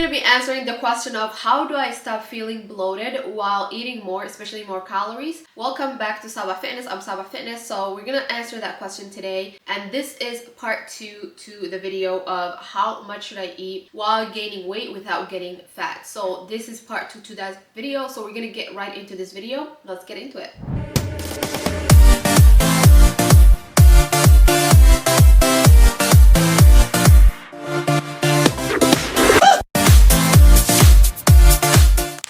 to be answering the question of how do I stop feeling bloated while eating more, especially more calories. Welcome back to Sabah Fitness. I'm Sabah Fitness. So we're going to answer that question today. And this is part 2 to the video of how much should I eat while gaining weight without getting fat. So this is part 2 to that video. So we're going to get right into this video. Let's get into it.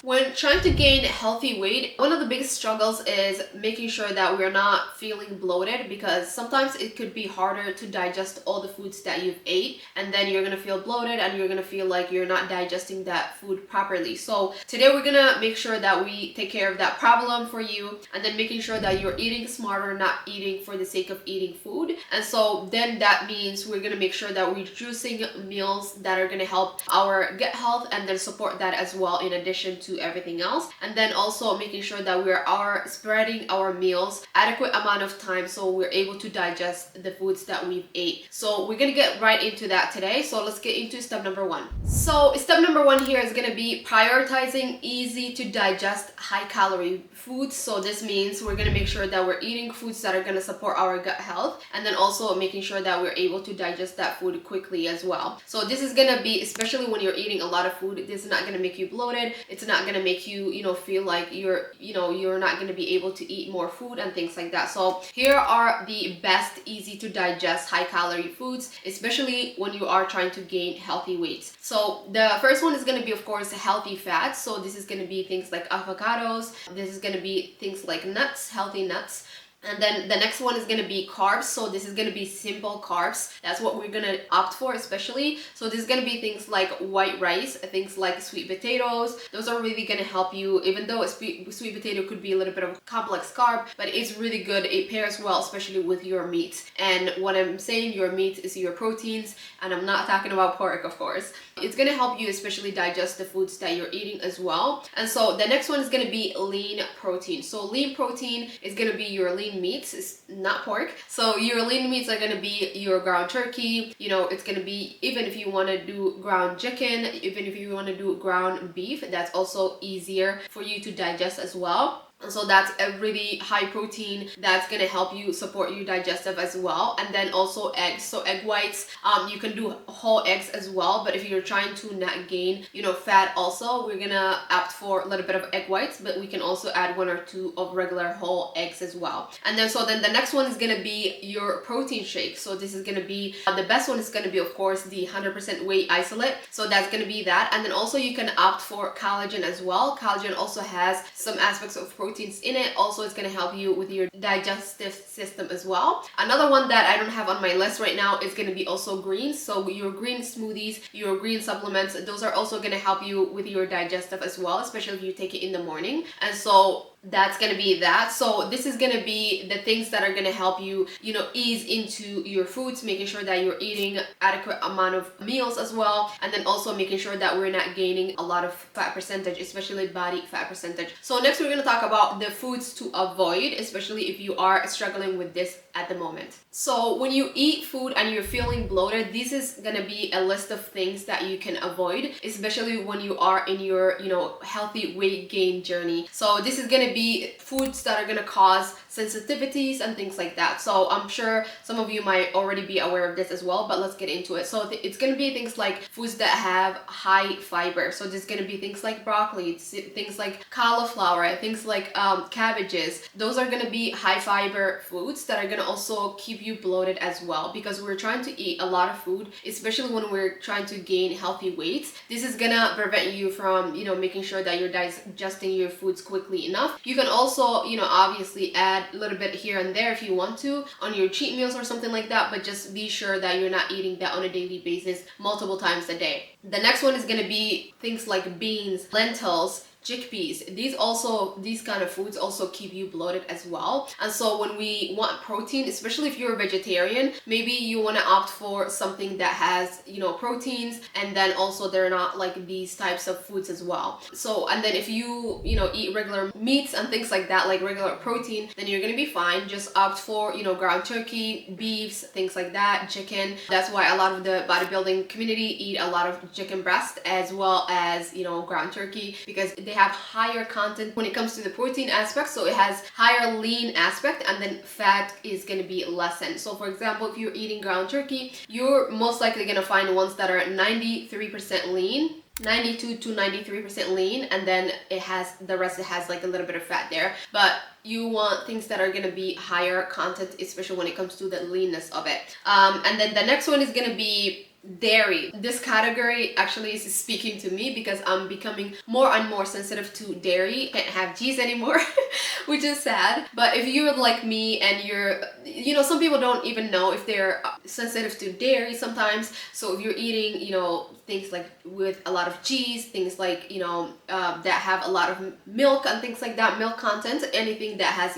When trying to gain healthy weight, one of the biggest struggles is making sure that we're not feeling bloated, because sometimes it could be harder to digest all the foods that you've ate, and then you're gonna feel bloated and you're gonna feel like you're not digesting that food properly. So today we're gonna make sure that we take care of that problem for you, and then making sure that you're eating smarter, not eating for the sake of eating food. And so then that means we're gonna make sure that we're choosing meals that are gonna help our gut health and then support that as well, in addition to everything else. And then also making sure that we are spreading our meals adequate amount of time so we're able to digest the foods that we've ate. So we're gonna get right into that today. So let's get into step number 1. So step number 1 here is gonna be prioritizing easy to digest high calorie foods. So this means we're gonna make sure that we're eating foods that are gonna support our gut health, and then also making sure that we're able to digest that food quickly as well. So this is gonna be, especially when you're eating a lot of food, this is not gonna make you bloated. It's not gonna make you feel like you're not gonna be able to eat more food and things like that. So here are the best easy to digest high calorie foods, especially when you are trying to gain healthy weight. So the first one is going to be, of course, healthy fats. So this is going to be things like avocados. This is going to be things like nuts, healthy nuts. And then the next one is going to be carbs. So this is going to be simple carbs. That's what we're going to opt for especially. So this is going to be things like white rice, things like sweet potatoes. Those are really going to help you, even though a sweet potato could be a little bit of a complex carb, but it's really good. It pairs well, especially with your meat. And what I'm saying, your meat is your proteins, and I'm not talking about pork, of course. It's going to help you especially digest the foods that you're eating as well. And so the next one is going to be lean protein. So lean protein is going to be your lean meats, is not pork. So your lean meats are going to be your ground turkey. It's going to be, even if you want to do ground chicken, even if you want to do ground beef, that's also easier for you to digest as well. And so that's a really high protein that's going to help you support your digestive as well. And then also eggs. So egg whites, you can do whole eggs as well. But if you're trying to not gain, fat also, we're going to opt for a little bit of egg whites, but we can also add 1 or 2 of regular whole eggs as well. And then the next one is going to be your protein shake. So this is going to be, the best one is going to be, of course, the 100% whey isolate. So that's going to be that. And then also you can opt for collagen as well. Collagen also has some aspects of proteins in it. Also, it's going to help you with your digestive system as well. Another one that I don't have on my list right now is going to be also greens. So your green smoothies, your green supplements, those are also going to help you with your digestive as well, especially if you take it in the morning. And so that's going to be that. So this is going to be the things that are going to help you, ease into your foods, making sure that you're eating adequate amount of meals as well. And then also making sure that we're not gaining a lot of fat percentage, especially body fat percentage. So next we're going to talk about the foods to avoid, especially if you are struggling with this at the moment. So when you eat food and you're feeling bloated, this is going to be a list of things that you can avoid, especially when you are in your, healthy weight gain journey. So this is going to be foods that are going to cause sensitivities and things like that. So I'm sure some of you might already be aware of this as well, but let's get into it. So it's going to be things like foods that have high fiber. So there's going to be things like broccoli, things like cauliflower, things like cabbages. Those are going to be high fiber foods that are going to also keep you bloated as well, because we're trying to eat a lot of food, especially when we're trying to gain healthy weight. This is going to prevent you from, making sure that you're digesting your foods quickly enough. You can also, obviously add a little bit here and there if you want to on your cheat meals or something like that, but just be sure that you're not eating that on a daily basis multiple times a day. The next one is going to be things like beans, lentils, chickpeas. These kind of foods also keep you bloated as well. And so when we want protein, especially if you're a vegetarian, maybe you want to opt for something that has, proteins, and then also they're not like these types of foods as well. So, and then if you eat regular meats and things like that, like regular protein, then you're gonna be fine. Just opt for, ground turkey, beefs, things like that, chicken. That's why a lot of the bodybuilding community eat a lot of chicken breast as well as, ground turkey, because they have higher content when it comes to the protein aspect. So it has higher lean aspect, and then fat is going to be lessened. So for example, if you're eating ground turkey, you're most likely going to find ones that are 93% lean, 92 to 93% lean, and then it has like a little bit of fat there. But you want things that are going to be higher content, especially when it comes to the leanness of it. And then the next one is going to be dairy. This category actually is speaking to me because I'm becoming more and more sensitive to dairy. Can't have cheese anymore, which is sad. But if you're like me and you're, some people don't even know if they're sensitive to dairy sometimes. So if you're eating, things like with a lot of cheese, things like, that have a lot of milk and things like that, milk content, anything that has,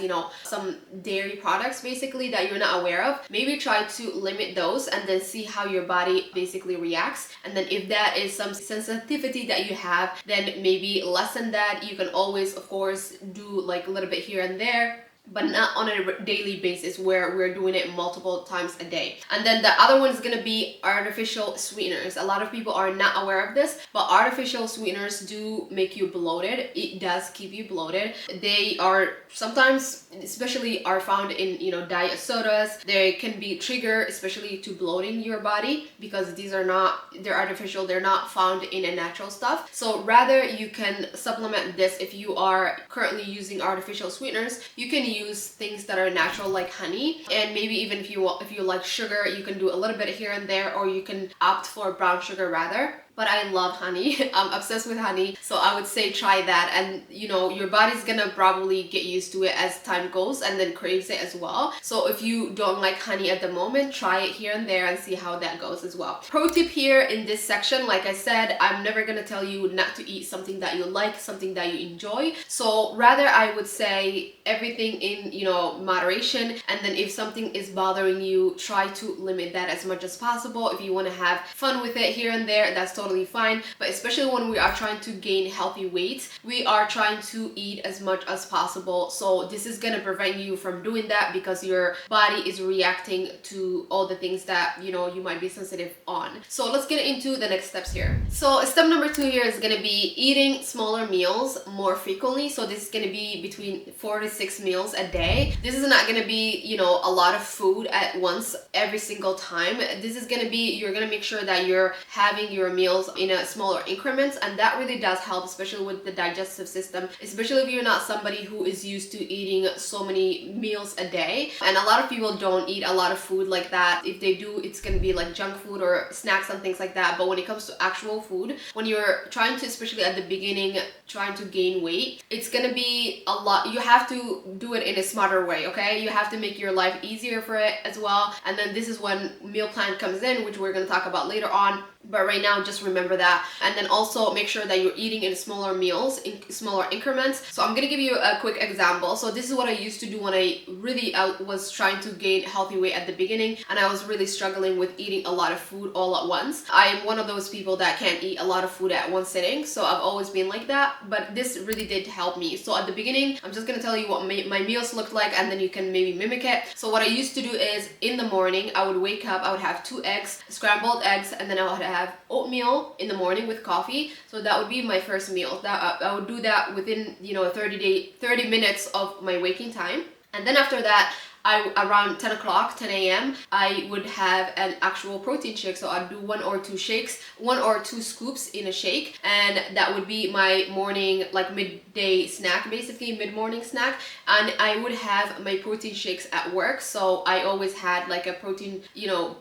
some dairy products basically that you're not aware of, maybe try to limit those and then see how your body basically reacts. And then if that is some sensitivity that you have, then maybe lessen that. You can always, of course, do like a little bit here and there, but not on a daily basis where we're doing it multiple times a day. And then the other one is going to be artificial sweeteners. A lot of people are not aware of this, but artificial sweeteners do make you bloated. It does keep you bloated. They are sometimes, especially are found in, diet sodas. They can be trigger, especially to bloating your body, because they're artificial. They're not found in a natural stuff. So rather you can supplement this. If you are currently using artificial sweeteners, you can use things that are natural like honey, and maybe even if you like sugar, you can do a little bit here and there, or you can opt for brown sugar rather. But I love honey. I'm obsessed with honey. So I would say try that. And your body's gonna probably get used to it as time goes and then craves it as well. So if you don't like honey at the moment, try it here and there and see how that goes as well. Pro tip here in this section, like I said, I'm never gonna tell you not to eat something that you like, something that you enjoy. So rather I would say everything in, moderation. And then if something is bothering you, try to limit that as much as possible. If you wanna have fun with it here and there, that's totally fine. But especially when we are trying to gain healthy weight, we are trying to eat as much as possible. So this is going to prevent you from doing that, because your body is reacting to all the things that you might be sensitive on. So let's get into the next steps here. So step number 2 here is going to be eating smaller meals more frequently. So this is going to be between 4 to 6 meals a day. This is not going to be a lot of food at once every single time. This is going to be, you're going to make sure that you're having your meals in a smaller increments, and that really does help, especially with the digestive system, especially if you're not somebody who is used to eating so many meals a day. And a lot of people don't eat a lot of food like that. If they do, it's going to be like junk food or snacks and things like that. But when it comes to actual food, when you're trying to, especially at the beginning, trying to gain weight, it's going to be a lot. You have to do it in a smarter way, okay? You have to make your life easier for it as well. And then this is when meal plan comes in, which we're going to talk about later on. But right now, just remember that. And then also make sure that you're eating in smaller meals, in smaller increments. So I'm gonna give you a quick example. So this is what I used to do when I was trying to gain healthy weight at the beginning, and I was really struggling with eating a lot of food all at once. I am one of those people that can't eat a lot of food at one sitting, so I've always been like that, but this really did help me. So at the beginning, I'm just gonna tell you what my meals looked like, and then you can maybe mimic it. So what I used to do is, in the morning, I would wake up, I would have 2 eggs, scrambled eggs, and then I would have oatmeal in the morning with coffee. So that would be my first meal. I would do that within 30 minutes of my waking time. And then after that, around 10 o'clock, 10 a.m., I would have an actual protein shake. So I'd do 1 or 2 shakes, 1 or 2 scoops in a shake. And that would be my morning, like midday snack, basically mid-morning snack. And I would have my protein shakes at work. So I always had like a protein,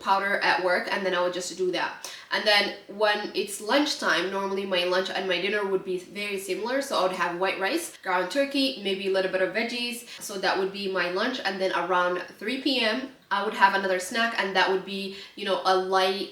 powder at work, and then I would just do that. And then when it's lunchtime, normally my lunch and my dinner would be very similar. So I would have white rice, ground turkey, maybe a little bit of veggies. So that would be my lunch. And then around 3 p.m., I would have another snack, and that would be, you know, a light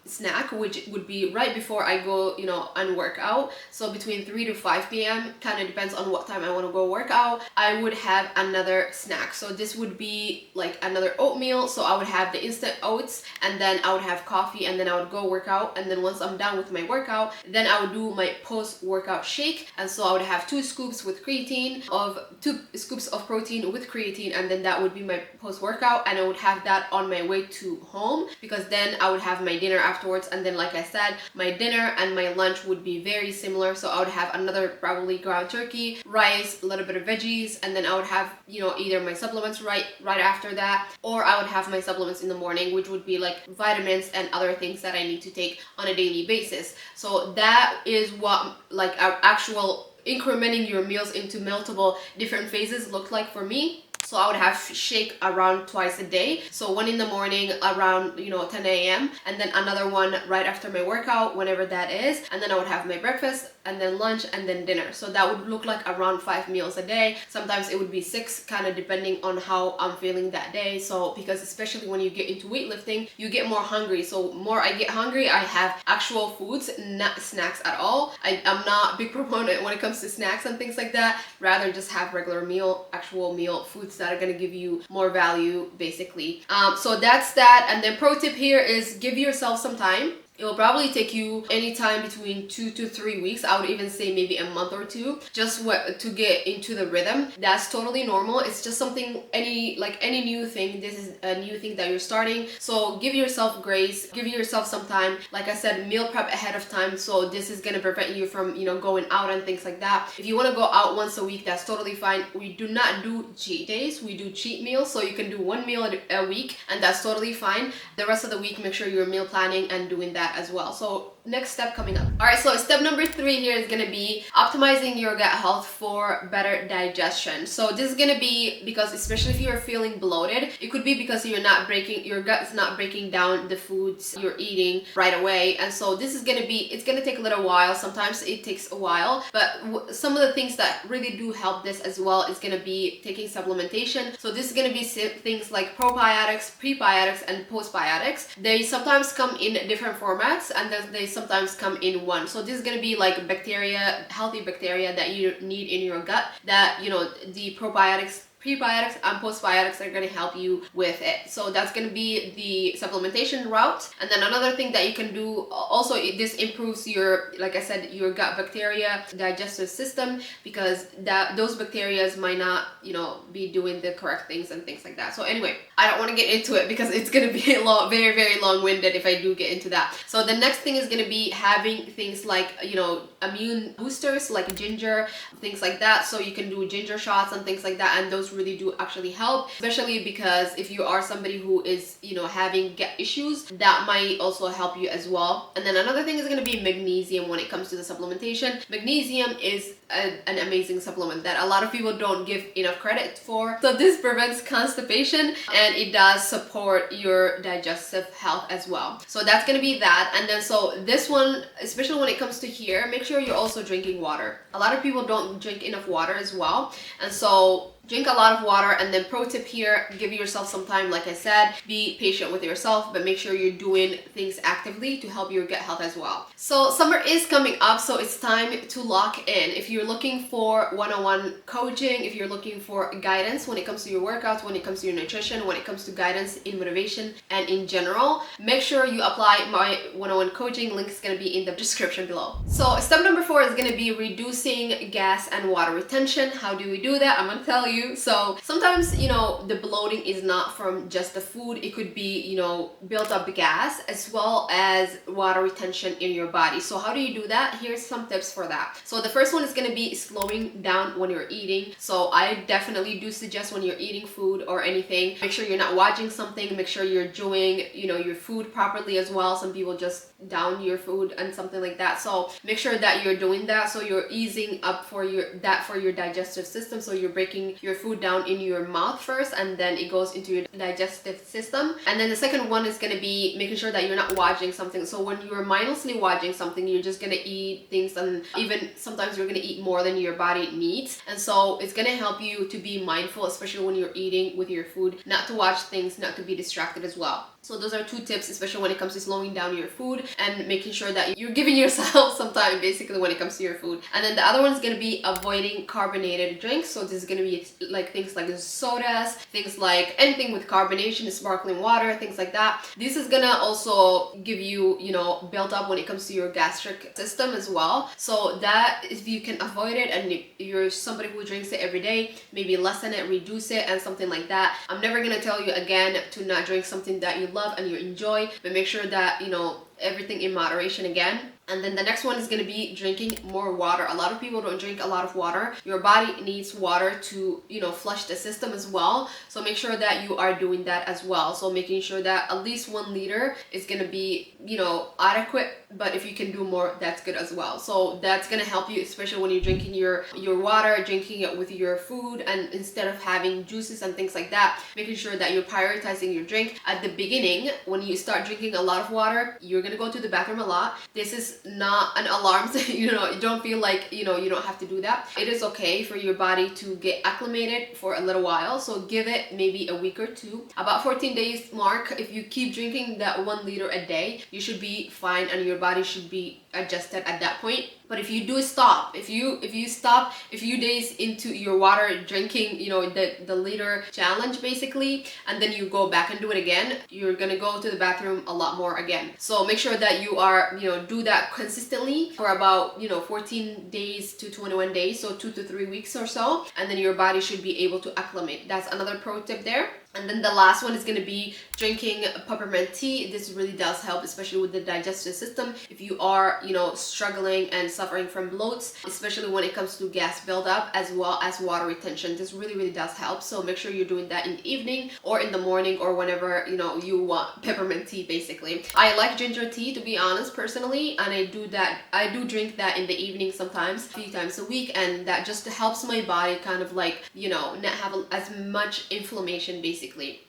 snack, which would be right before I go, you know, and work out. So between 3 to 5 p.m., kind of depends on what time I want to go work out, I would have another snack. So this would be like another oatmeal. So I would have the instant oats, and then I would have coffee, and then I would go work out. And then once I'm done with my workout, then I would do my post-workout shake. And so I would have 2 scoops with creatine, of 2 scoops of protein with creatine, and then that would be my post-workout. And I would have that on my way to home, because then I would have my dinner afterwards. And then, like I said, my dinner and my lunch would be very similar. So I would have another probably ground turkey, rice, a little bit of veggies, and then I would have, you know, either my supplements right after that, or I would have my supplements in the morning, which would be like vitamins and other things that I need to take on a daily basis. So that is what like our actual incrementing your meals into multiple different phases looked like for me. So I would have shake around twice a day. So one in the morning around, you know, 10 a.m. and then another one right after my workout, whenever that is. And then I would have my breakfast, and then lunch, and then dinner. So that would look like around 5 meals a day. Sometimes it would be 6, kind of depending on how I'm feeling that day. So because especially when you get into weightlifting, you get more hungry. So more I get hungry, I have actual foods, not snacks at all. I'm not a big proponent when it comes to snacks and things like that. Rather just have regular meal, actual meal foods that are going to give you more value, basically. So that's that. And then pro tip here is give yourself some time. It will probably take you any time between 2 to 3 weeks. I would even say maybe a month or 2, just to get into the rhythm. That's totally normal. It's just something, any new thing, this is a new thing that you're starting. So give yourself grace, give yourself some time. Like I said, meal prep ahead of time. So this is going to prevent you from, you know, going out and things like that. If you want to go out once a week, that's totally fine. We do not do cheat days. We do cheat meals. So you can do 1 meal a week, and that's totally fine. The rest of the week, make sure you're meal planning and doing that as well. So next step coming up. All right, so step number 3 here is going to be optimizing your gut health for better digestion. So this is going to be because, especially if you're feeling bloated, it could be because your gut is not breaking down the foods you're eating right away. And so this is going to be, it's going to take a little while. Sometimes it takes a while, but some of the things that really do help this as well is going to be taking supplementation. So this is going to be things like probiotics, prebiotics, and postbiotics. They sometimes come in different formats, and then they sometimes come in one. So this is going to be like bacteria, healthy bacteria that you need in your gut, that, you know, the probiotics, prebiotics, and postbiotics are going to help you with it. So that's going to be the supplementation route. And then another thing that you can do also, this improves your, like I said, your gut bacteria digestive system, because those bacteria might not, you know, be doing the correct things and things like that. So anyway, I don't want to get into it because it's going to be very, very long-winded if I do get into that. So the next thing is going to be having things like, you know, immune boosters like ginger, things like that. So you can do ginger shots and things like that, and those really do actually help, especially because if you are somebody who is, you know, having gut issues, that might also help you as well. And then another thing is going to be magnesium when it comes to the supplementation. Magnesium is an amazing supplement that a lot of people don't give enough credit for. So this prevents constipation, and it does support your digestive health as well. So that's going to be that. And then so this one, especially when it comes to here, make sure you're also drinking water. A lot of people don't drink enough water as well, and so drink a lot of water. And then pro tip here, give yourself some time. Like I said, be patient with yourself, but make sure you're doing things actively to help your gut health as well. So summer is coming up, so it's time to lock in. If you're looking for one-on-one coaching, if you're looking for guidance when it comes to your workouts, when it comes to your nutrition, when it comes to guidance in motivation and in general, make sure you apply my one-on-one coaching. Link is going to be in the description below. So step number 4 is going to be reducing gas and water retention. How do we do that? I'm going to tell you. So sometimes, you know, the bloating is not from just the food. It could be, you know, built up gas as well as water retention in your body. So how do you do that? Here's some tips for that. So the first one is going to be slowing down when you're eating. So I definitely do suggest when you're eating food or anything, make sure you're not watching something, make sure you're doing, you know, your food properly as well. Some people just down your food and something like that. So make sure that you're doing that, so you're easing up for your digestive system. So you're breaking your food down in your mouth first, and then it goes into your digestive system. And then the second one is going to be making sure that you're not watching something. So when you're mindlessly watching something, you're just going to eat things, and even sometimes you're going to eat more than your body needs. And so it's going to help you to be mindful, especially when you're eating with your food, not to watch things, not to be distracted as well. So those are 2 tips, especially when it comes to slowing down your food and making sure that you're giving yourself some time basically when it comes to your food. And then the other one is going to be avoiding carbonated drinks. So this is going to be like things like sodas, things like anything with carbonation, sparkling water, things like that. This is going to also give you, build up when it comes to your gastric system as well. So that if you can avoid it, and if you're somebody who drinks it every day, maybe lessen it, reduce it, and something like that. I'm never going to tell you again to not drink something that you love and you enjoy, but make sure that everything in moderation again. And then the next one is going to be drinking more water. A lot of people don't drink a lot of water. Your body needs water to flush the system as well, so make sure that you are doing that as well. So making sure that at least 1 liter is going to be adequate, but if you can do more, that's good as well. So that's going to help you, especially when you're drinking your water, drinking it with your food, and instead of having juices and things like that, making sure that you're prioritizing your drink. At the beginning, when you start drinking a lot of water, you're going to go to the bathroom a lot. This is not an alarm, so you don't feel like you don't have to do that. It is okay for your body to get acclimated for a little while, so give it maybe a week or 2. About 14 days mark, if you keep drinking that 1 liter a day, you should be fine and your body should be adjusted at that point. But if you do stop, if you stop a few days into your water drinking, the liter challenge basically, and then you go back and do it again, you're gonna go to the bathroom a lot more again. So make sure that you are do that consistently for about 14 days to 21 days, so 2 to 3 weeks or so, and then your body should be able to acclimate. That's another pro tip there. And then the last one is going to be drinking peppermint tea. This really does help, especially with the digestive system. If you are, struggling and suffering from bloats, especially when it comes to gas buildup as well as water retention, this really, really does help. So make sure you're doing that in the evening or in the morning or whenever, you want peppermint tea, basically. I like ginger tea, to be honest, personally, and I do drink that in the evening sometimes, a few times a week, and that just helps my body kind of like, not have as much inflammation, basically.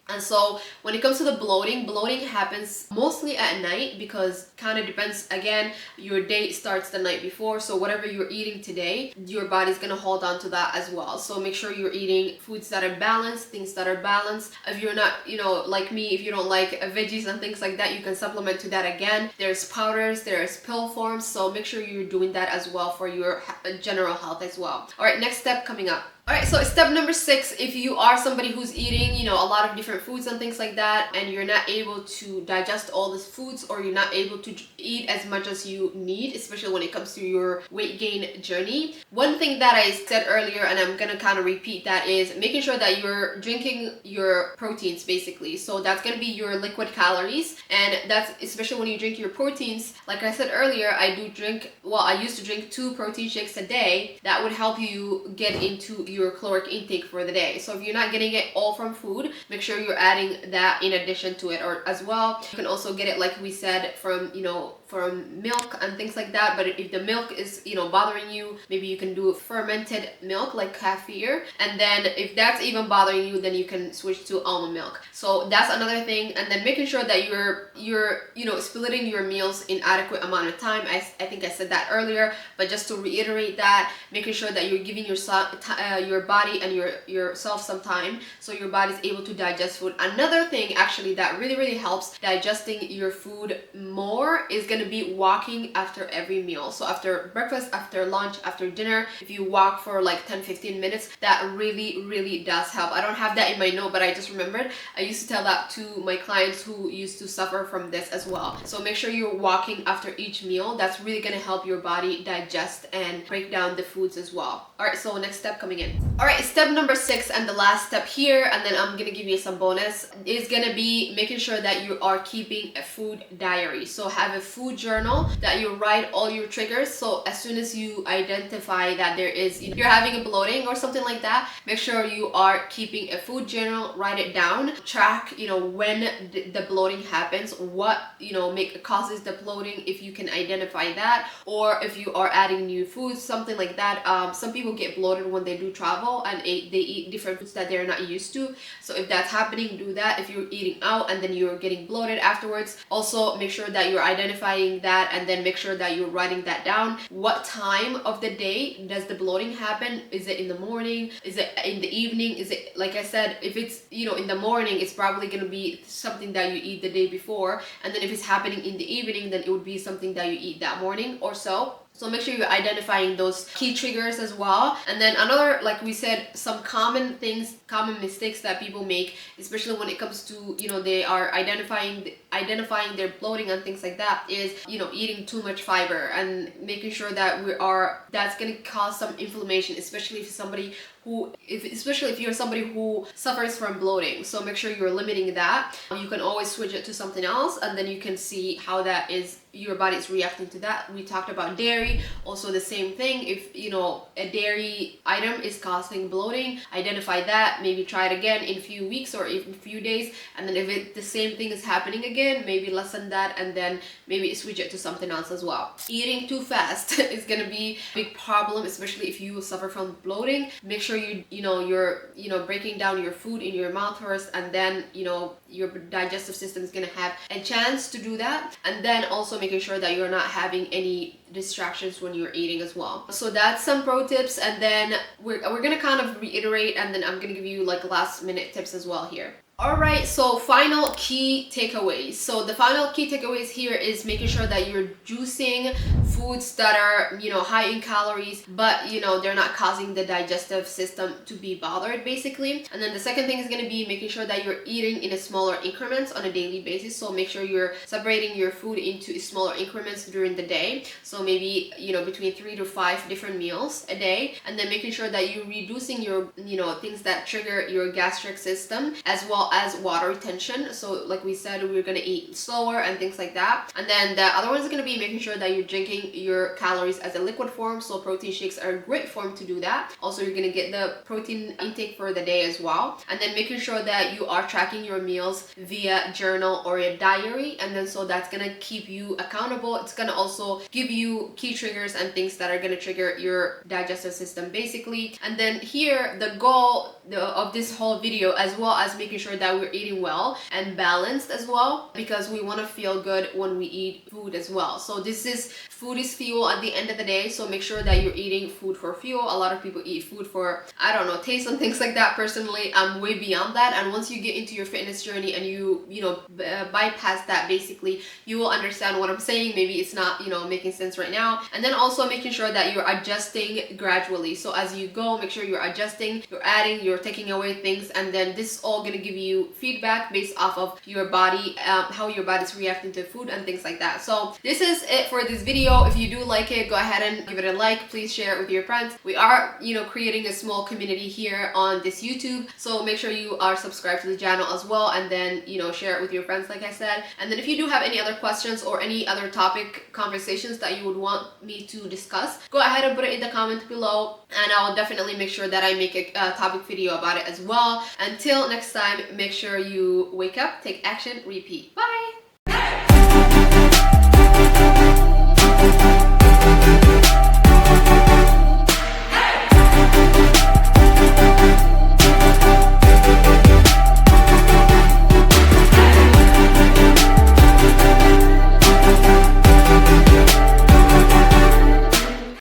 And so when it comes to the bloating happens mostly at night, because kind of depends, again, your day starts the night before, so whatever you're eating today, your body's gonna hold on to that as well. So make sure you're eating foods that are balanced, things that are balanced. If you're not, like me, if you don't like veggies and things like that, you can supplement to that again. There's powders, there's pill forms, so make sure you're doing that as well for your general health as well. All right, next step coming up. Alright, so step number 6, if you are somebody who's eating, a lot of different foods and things like that, and you're not able to digest all these foods, or you're not able to eat as much as you need, especially when it comes to your weight gain journey. One thing that I said earlier, and I'm gonna kind of repeat that, is making sure that you're drinking your proteins, basically. So that's gonna be your liquid calories, and that's especially when you drink your proteins. Like I said earlier, I used to drink 2 protein shakes a day. That would help you get into your caloric intake for the day. So if you're not getting it all from food, make sure you're adding that in addition to it, or as well. You can also get it, like we said, from from milk and things like that. But if the milk is bothering you, maybe you can do fermented milk like kefir, and then if that's even bothering you, then you can switch to almond milk. So that's another thing. And then making sure that you're splitting your meals in adequate amount of time. I think I said that earlier, but just to reiterate that, making sure that you're giving your body and yourself some time, so your body's able to digest food. Another thing actually that really, really helps digesting your food more is going to be walking after every meal. So after breakfast, after lunch, after dinner, if you walk for like 10-15 minutes, that really, really does help. I don't have that in my note, but I just remembered I used to tell that to my clients who used to suffer from this as well. So make sure you're walking after each meal. That's really going to help your body digest and break down the foods as well. All right, so next step coming in. All right, step number 6 and the last step here, and then I'm gonna give you some bonus, is gonna be making sure that you are keeping a food diary. So have a food journal that you write all your triggers. So as soon as you identify that there is, you're having a bloating or something like that, make sure you are keeping a food journal, write it down, track, when the bloating happens, what, causes the bloating, if you can identify that, or if you are adding new foods, something like that. Some people get bloated when they do travel and they eat different foods that they're not used to. So if that's happening, do that. If you're eating out and then you're getting bloated afterwards, also make sure that you're identifying that, and then make sure that you're writing that down. What time of the day does the bloating happen? Is it in the morning? Is it in the evening? Is it, like I said, if it's in the morning, it's probably going to be something that you eat the day before, and then if it's happening in the evening, then it would be something that you eat that morning or so. So make sure you're identifying those key triggers as well. And then another, like we said, some common mistakes that people make, especially when it comes to, they are identifying their bloating and things like that, is, eating too much fiber and making sure that that's going to cause some inflammation, especially if you're somebody who suffers from bloating. So make sure you're limiting that. You can always switch it to something else, and then you can see how that is, your body is reacting to that. We talked about dairy, also the same thing. If a dairy item is causing bloating, identify that, maybe try it again in a few weeks or in a few days, and then if the same thing is happening again, maybe lessen that, and then maybe switch it to something else as well. Eating too fast is gonna be a big problem, especially if you suffer from bloating. Make sure you're breaking down your food in your mouth first, and then your digestive system is gonna have a chance to do that, and then also making sure that you're not having any distractions when you're eating as well. So that's some pro tips, and then we're gonna kind of reiterate, and then I'm gonna give you like last minute tips as well here. Alright, so final key takeaways. So the final key takeaways here is making sure that you're juicing foods that are, high in calories, but, they're not causing the digestive system to be bothered, basically. And then the second thing is going to be making sure that you're eating in a smaller increments on a daily basis. So make sure you're separating your food into smaller increments during the day. So maybe, between 3 to 5 different meals a day. And then making sure that you're reducing your, things that trigger your gastric system, as well as water retention. So like we said, we're going to eat slower and things like that. And then the other one is going to be making sure that you're drinking your calories as a liquid form. So protein shakes are a great form to do that. Also, you're going to get the protein intake for the day as well. And then making sure that you are tracking your meals via journal or a diary. And then so that's going to keep you accountable. It's going to also give you key triggers and things that are going to trigger your digestive system, basically. And then here, the goal of this whole video, as well as making sure that we're eating well and balanced as well, because we want to feel good when we eat food as well. So food is fuel at the end of the day. So make sure that you're eating food for fuel. A lot of people eat food for, taste and things like that. Personally, I'm way beyond that. And once you get into your fitness journey and you bypass that, basically, you will understand what I'm saying. Maybe it's not, making sense right now. And then also making sure that you're adjusting gradually. So as you go, make sure you're adjusting, you're adding, you're taking away things, and then this is all going to give you feedback based off of your body, how your body's reacting to food and things like that. So this is it for this video. If you do like it, go ahead and give it a like. Please share it with your friends. We are, creating a small community here on this YouTube. So make sure you are subscribed to the channel as well, and then, share it with your friends, like I said. And then if you do have any other questions or any other topic conversations that you would want me to discuss, go ahead and put it in the comment below, and I will definitely make sure that I make a topic video about it as well. Until next time, make sure you wake up, take action, repeat. Bye!